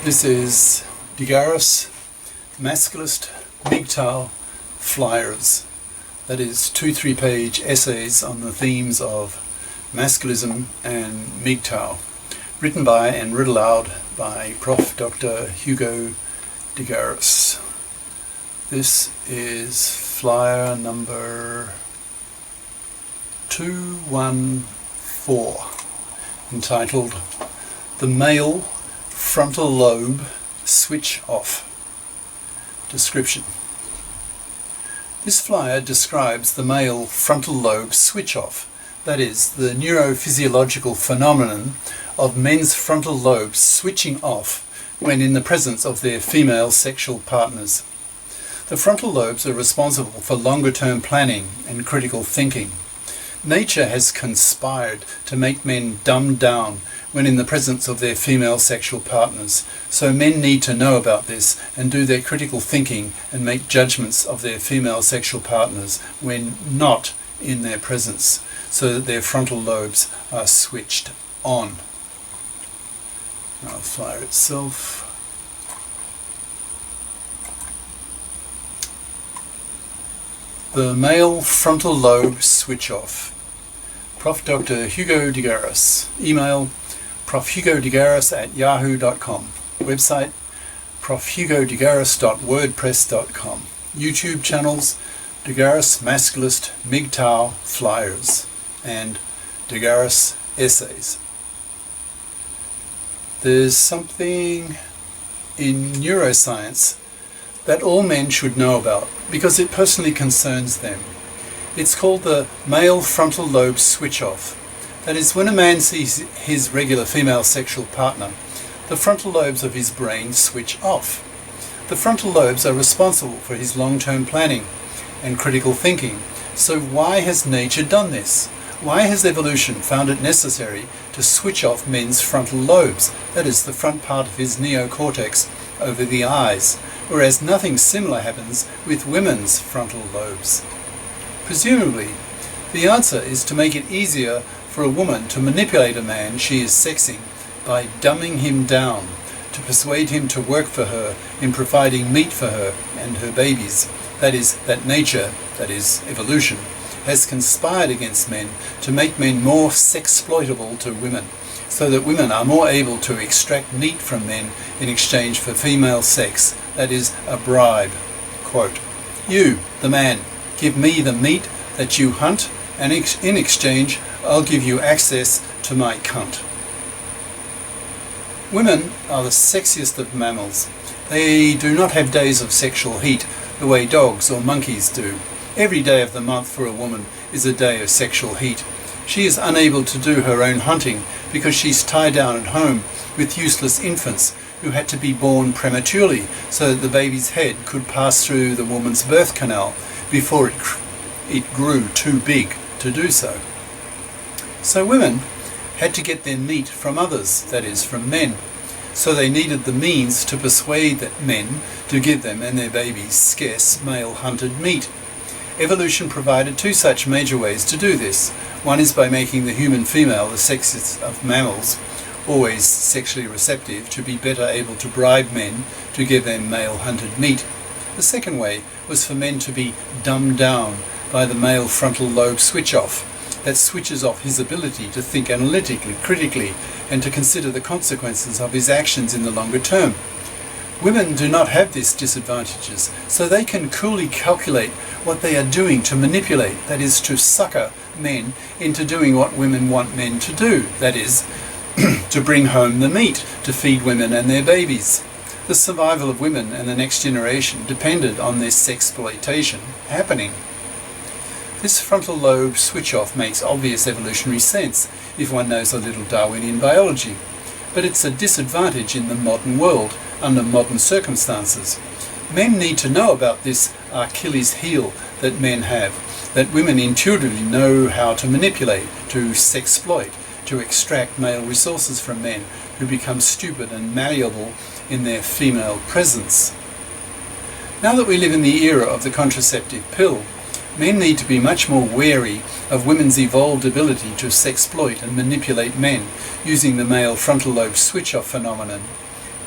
This is GARIS, Masculist, MGTOW, flyers. That is 2 3-page essays on the themes of masculism and MGTOW, written by and read aloud by Prof. Dr. Hugo de GARIS. This is flyer number 214, entitled The Male Frontal Lobe Switch Off. Description. This flyer describes the male frontal lobe switch off, that is, the neurophysiological phenomenon of men's frontal lobes switching off when in the presence of their female sexual partners. The frontal lobes are responsible for longer-term planning and critical thinking. Nature has conspired to make men dumb down when in the presence of their female sexual partners, so men need to know about this and do their critical thinking and make judgments of their female sexual partners when not in their presence, so that their frontal lobes are switched on. Now the flyer itself. The male frontal lobe switch off. Prof. Dr. Hugo de GARIS. Email profhugodegaris@yahoo.com. Website profhugodegaris.wordpress.com. YouTube channels de GARIS Masculist MGTOW Flyers and de GARIS Essays. There's something in neuroscience that all men should know about because it personally concerns them. It's called the male frontal lobe switch off. That is, when a man sees his regular female sexual partner, the frontal lobes of his brain switch off. The frontal lobes are responsible for his long-term planning and critical thinking. So why has nature done this? Why has evolution found it necessary to switch off men's frontal lobes, that is, the front part of his neocortex over the eyes, whereas nothing similar happens with women's frontal lobes? Presumably, the answer is to make it easier for a woman to manipulate a man she is sexing by dumbing him down, to persuade him to work for her in providing meat for her and her babies. That is, that nature, that is, evolution, has conspired against men to make men more sexploitable to women, so that women are more able to extract meat from men in exchange for female sex, that is, a bribe. Quote, "You, the man, give me the meat that you hunt, and in exchange I'll give you access to my cunt." Women are the sexiest of mammals. They do not have days of sexual heat the way dogs or monkeys do. Every day of the month for a woman is a day of sexual heat. She is unable to do her own hunting because she's tied down at home with useless infants who had to be born prematurely so that the baby's head could pass through the woman's birth canal before it grew too big to do so. So women had to get their meat from others, that is, from men. So they needed the means to persuade men to give them and their babies scarce male-hunted meat. Evolution provided two such major ways to do this. One is by making the human female, the sexiest of mammals, always sexually receptive, to be better able to bribe men to give them male-hunted meat. The second way was for men to be dumbed down by the male frontal lobe switch-off, that switches off his ability to think analytically, critically, and to consider the consequences of his actions in the longer term. Women do not have these disadvantages, so they can coolly calculate what they are doing to manipulate, that is, to sucker men into doing what women want men to do, that is, to bring home the meat to feed women and their babies. The survival of women and the next generation depended on this sexploitation happening. This frontal lobe switch-off makes obvious evolutionary sense if one knows a little Darwinian biology, but it's a disadvantage in the modern world under modern circumstances. Men need to know about this Achilles heel that men have, that women intuitively know how to manipulate, to sexploit, to extract male resources from men who become stupid and malleable in their female presence. Now that we live in the era of the contraceptive pill, men need to be much more wary of women's evolved ability to sexploit and manipulate men using the male frontal lobe switch-off phenomenon.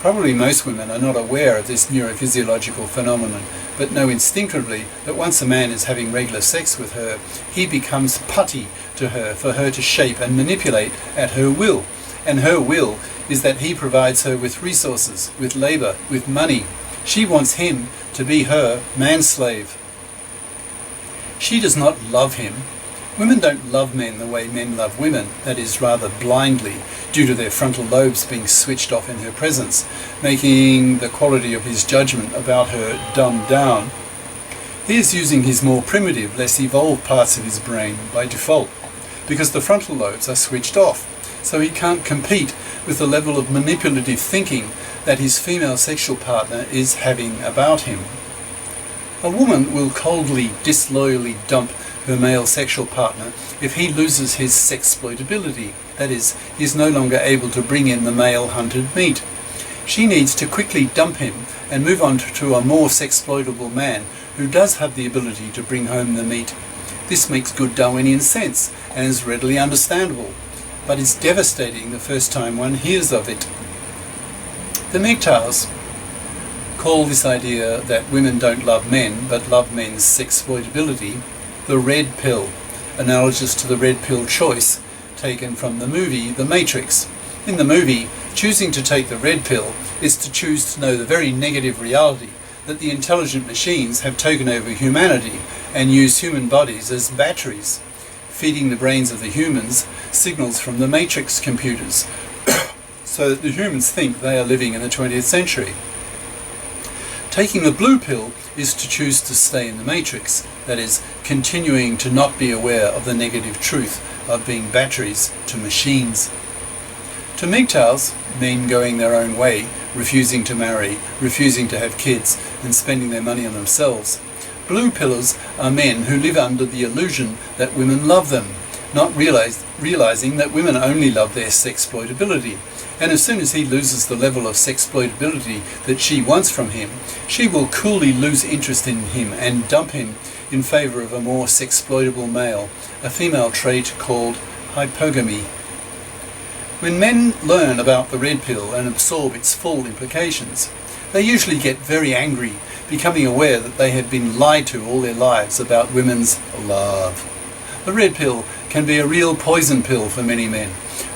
Probably most women are not aware of this neurophysiological phenomenon, but know instinctively that once a man is having regular sex with her, he becomes putty to her for her to shape and manipulate at her will. And her will is that he provides her with resources, with labour, with money. She wants him to be her manslave. She does not love him. Women don't love men the way men love women, that is, rather blindly, due to their frontal lobes being switched off in her presence, making the quality of his judgment about her dumbed down. He is using his more primitive, less evolved parts of his brain by default, because the frontal lobes are switched off, so he can't compete with the level of manipulative thinking that his female sexual partner is having about him. A woman will coldly, disloyally dump her male sexual partner if he loses his sexploitability, that is, he is no longer able to bring in the male hunted meat. She needs to quickly dump him and move on to a more sexploitable man who does have the ability to bring home the meat. This makes good Darwinian sense and is readily understandable, but is devastating the first time one hears of it. The MGTOWs call this idea that women don't love men but love men's sexploitability the red pill, analogous to the red pill choice taken from the movie The Matrix. In the movie, choosing to take the red pill is to choose to know the very negative reality that the intelligent machines have taken over humanity and use human bodies as batteries, feeding the brains of the humans signals from the Matrix computers, so that the humans think they are living in the 20th century. Taking the blue pill is to choose to stay in the Matrix, that is, continuing to not be aware of the negative truth of being batteries to machines. To MGTOWs, men going their own way, refusing to marry, refusing to have kids, and spending their money on themselves, blue pillars are men who live under the illusion that women love them, not realizing that women only love their sexploitability. And as soon as he loses the level of sexploitability that she wants from him, she will coolly lose interest in him and dump him in favour of a more sexploitable male, a female trait called hypogamy. When men learn about the red pill and absorb its full implications, they usually get very angry, becoming aware that they have been lied to all their lives about women's love. The red pill can be a real poison pill for many men,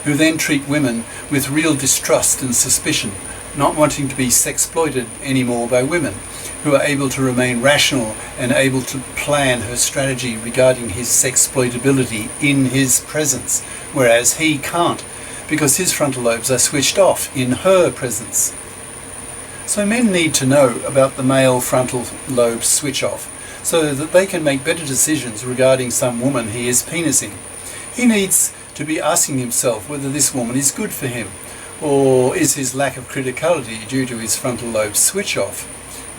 who then treat women with real distrust and suspicion, not wanting to be sexploited anymore by women, who are able to remain rational and able to plan her strategy regarding his sexploitability in his presence, whereas he can't, because his frontal lobes are switched off in her presence. So men need to know about the male frontal lobe switch off, so that they can make better decisions regarding some woman he is penising. He needs to be asking himself whether this woman is good for him, or is his lack of criticality due to his frontal lobe switch off.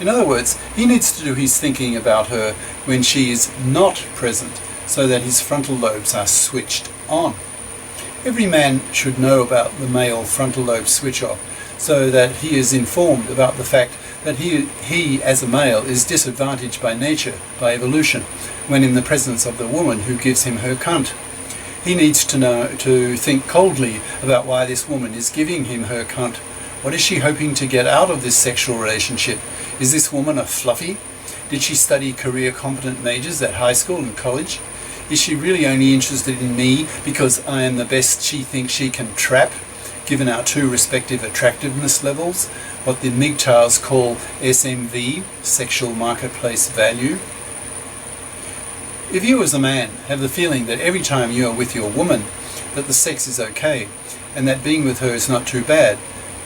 In other words, he needs to do his thinking about her when she is not present, so that his frontal lobes are switched on. Every man should know about the male frontal lobe switch off, so that he is informed about the fact that he as a male is disadvantaged by nature, by evolution, when in the presence of the woman who gives him her cunt. He needs to think coldly about why this woman is giving him her cunt. What is she hoping to get out of this sexual relationship? Is this woman a fluffy? Did she study career competent majors at high school and college? Is she really only interested in me because I am the best she thinks she can trap, given our two respective attractiveness levels, what the MGTOWs call SMV, sexual marketplace value? If you as a man have the feeling that every time you are with your woman that the sex is okay and that being with her is not too bad,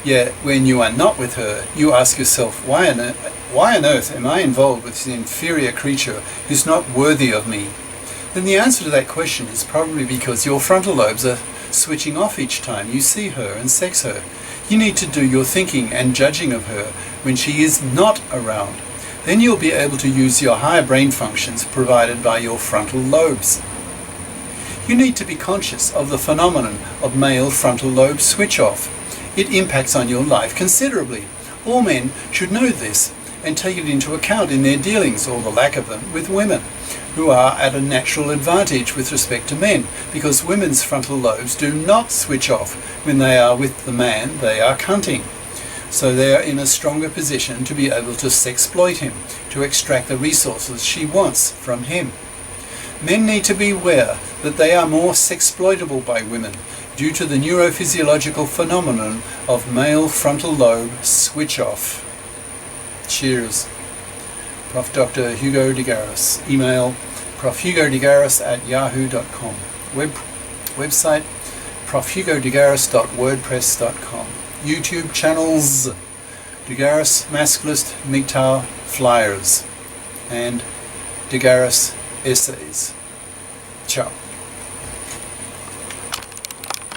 yet when you are not with her you ask yourself, why on earth am I involved with this inferior creature who's not worthy of me? Then the answer to that question is probably because your frontal lobes are switching off each time you see her and sex her. You need to do your thinking and judging of her when she is not around. Then you'll be able to use your higher brain functions provided by your frontal lobes. You need to be conscious of the phenomenon of male frontal lobe switch off. It impacts on your life considerably. All men should know this and take it into account in their dealings, or the lack of them, with women, who are at a natural advantage with respect to men, because women's frontal lobes do not switch off when they are with the man they are cunting. so they are in a stronger position to be able to sexploit him, to extract the resources she wants from him. Men need to be aware that they are more sexploitable by women due to the neurophysiological phenomenon of male frontal lobe switch off. Cheers. Prof. Dr. Hugo de Garis. Email profhugodegaris@yahoo.com. Website profhugodegaris.wordpress.com. YouTube channels De Garis Masculist MGTOW Flyers and De Garis Essays. Ciao.